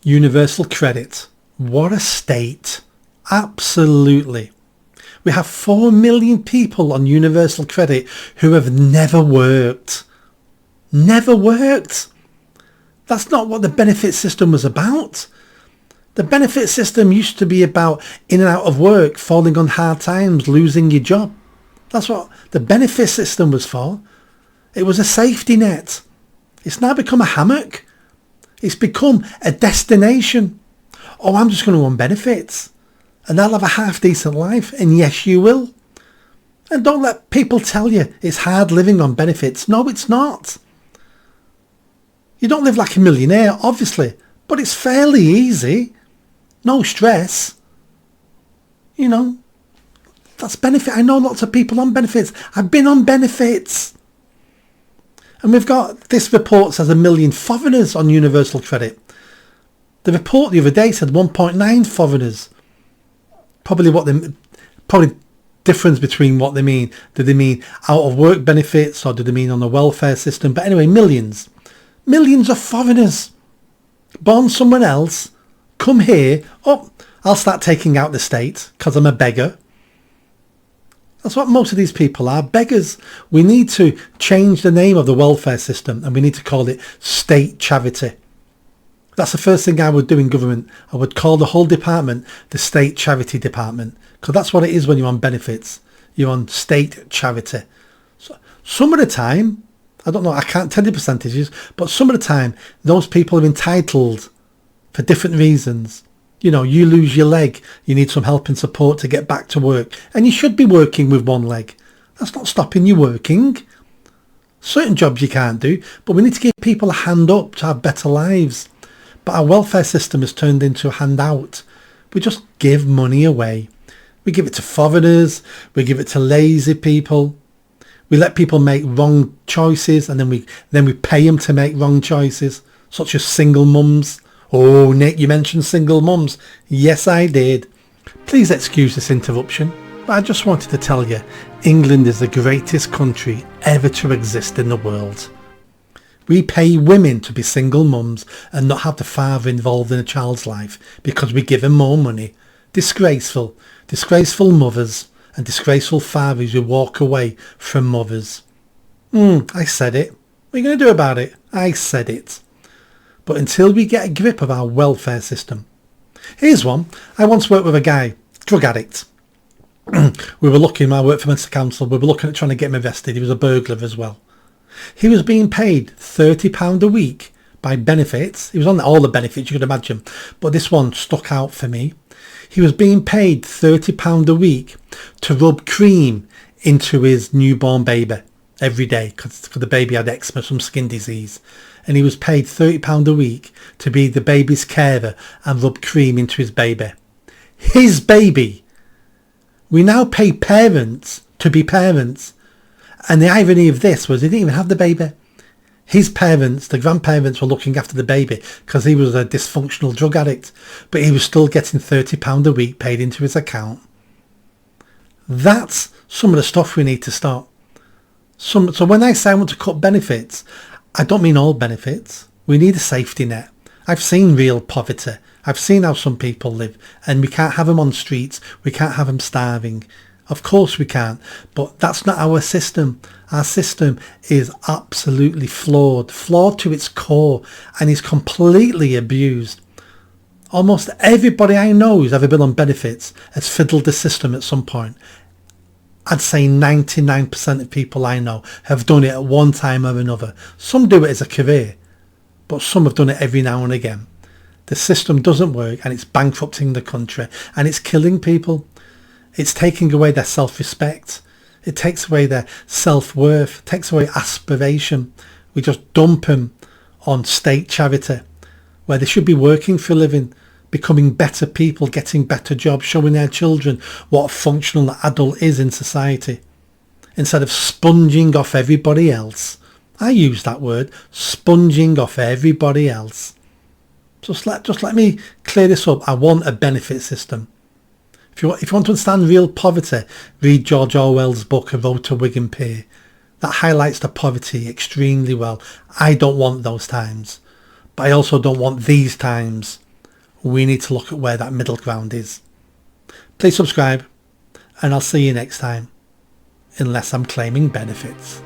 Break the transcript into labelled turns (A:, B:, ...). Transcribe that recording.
A: Universal credit. What a state. Absolutely. We have 4 million people on universal credit who have never worked. Never worked. That's not what the benefit system was about. The benefit system used to be about in and out of work, falling on hard times, losing your job. That's what the benefit system was for. It was a safety net. It's now become a hammock. It's become a destination. Oh, I'm just going to earn benefits and I'll have a half decent life. And yes, you will. And don't let people tell you it's hard living on benefits. No, it's not. You don't live like a millionaire, obviously, but it's fairly easy. No stress. You know, that's benefit. I know lots of people on benefits. I've been on benefits. And we've got, this report says 1 million foreigners on universal credit. The report the other day said 1.9 foreigners. Probably difference between what they mean. Do they mean out of work benefits or do they mean on the welfare system? But anyway, millions. Millions of foreigners. Born somewhere else. Come here. Oh, I'll start taking out the state because I'm a beggar. That's what most of these people are, beggars. We need to change the name of the welfare system and we need to call it state charity. That's the first thing I would do in government. I would call the whole department the state charity department because that's what it is when you're on benefits. You're on state charity. So some of the time, I don't know, I can't tell you percentages, but some of the time those people are entitled for different reasons. You know, you lose your leg, you need some help and support to get back to work. And you should be working with one leg. That's not stopping you working. Certain jobs you can't do, but we need to give people a hand up to have better lives. But our welfare system has turned into a handout. We just give money away. We give it to foreigners, we give it to lazy people. We let people make wrong choices and then we pay them to make wrong choices, such as single mums. Oh, Nick, you mentioned single mums. Yes, I did. Please excuse this interruption, but I just wanted to tell you, England is the greatest country ever to exist in the world. We pay women to be single mums and not have the father involved in a child's life because we give them more money. Disgraceful. Disgraceful mothers and disgraceful fathers who walk away from mothers. I said it. What are you going to do about it? I said it. But until we get a grip of our welfare system. Here's one. I once worked with a guy, drug addict. We were looking, I worked for Mental Council, we were looking at trying to get him arrested. He was a burglar as well. He was being paid £30 a week by benefits. He was on all the benefits you could imagine. But this one stuck out for me. He was being paid £30 a week to rub cream into his newborn baby every day because the baby had eczema, some skin disease. And he was paid £30 a week to be the baby's carer and rub cream into his baby. His baby. We now pay parents to be parents. And the irony of this was he didn't even have the baby. His parents, the grandparents, were looking after the baby because he was a dysfunctional drug addict. But he was still getting £30 a week paid into his account. That's some of the stuff we need to stop. So when I say I want to cut benefits, I don't mean all benefits. We need a safety net. I've seen real poverty. I've seen how some people live and we can't have them on streets. We can't have them starving. Of course we can't, but that's not our system. Our system is absolutely flawed to its core and is completely abused. Almost everybody I know who's ever been on benefits has fiddled the system at some point. I'd say 99% of people I know have done it at one time or another. Some do it as a career, but some have done it every now and again. The system doesn't work and it's bankrupting the country and it's killing people. It's taking away their self-respect. It takes away their self-worth, takes away aspiration. We just dump them on state charity where they should be working for a living, becoming better people, getting better jobs, showing their children what a functional adult is in society. Instead of sponging off everybody else. I use that word, sponging off everybody else. Just let me clear this up. I want a benefit system. If you want to understand real poverty, read George Orwell's book, A Road to Wigan Pier. That highlights the poverty extremely well. I don't want those times. But I also don't want these times We need to look at where that middle ground is. Please subscribe, and I'll see you next time, unless I'm claiming benefits.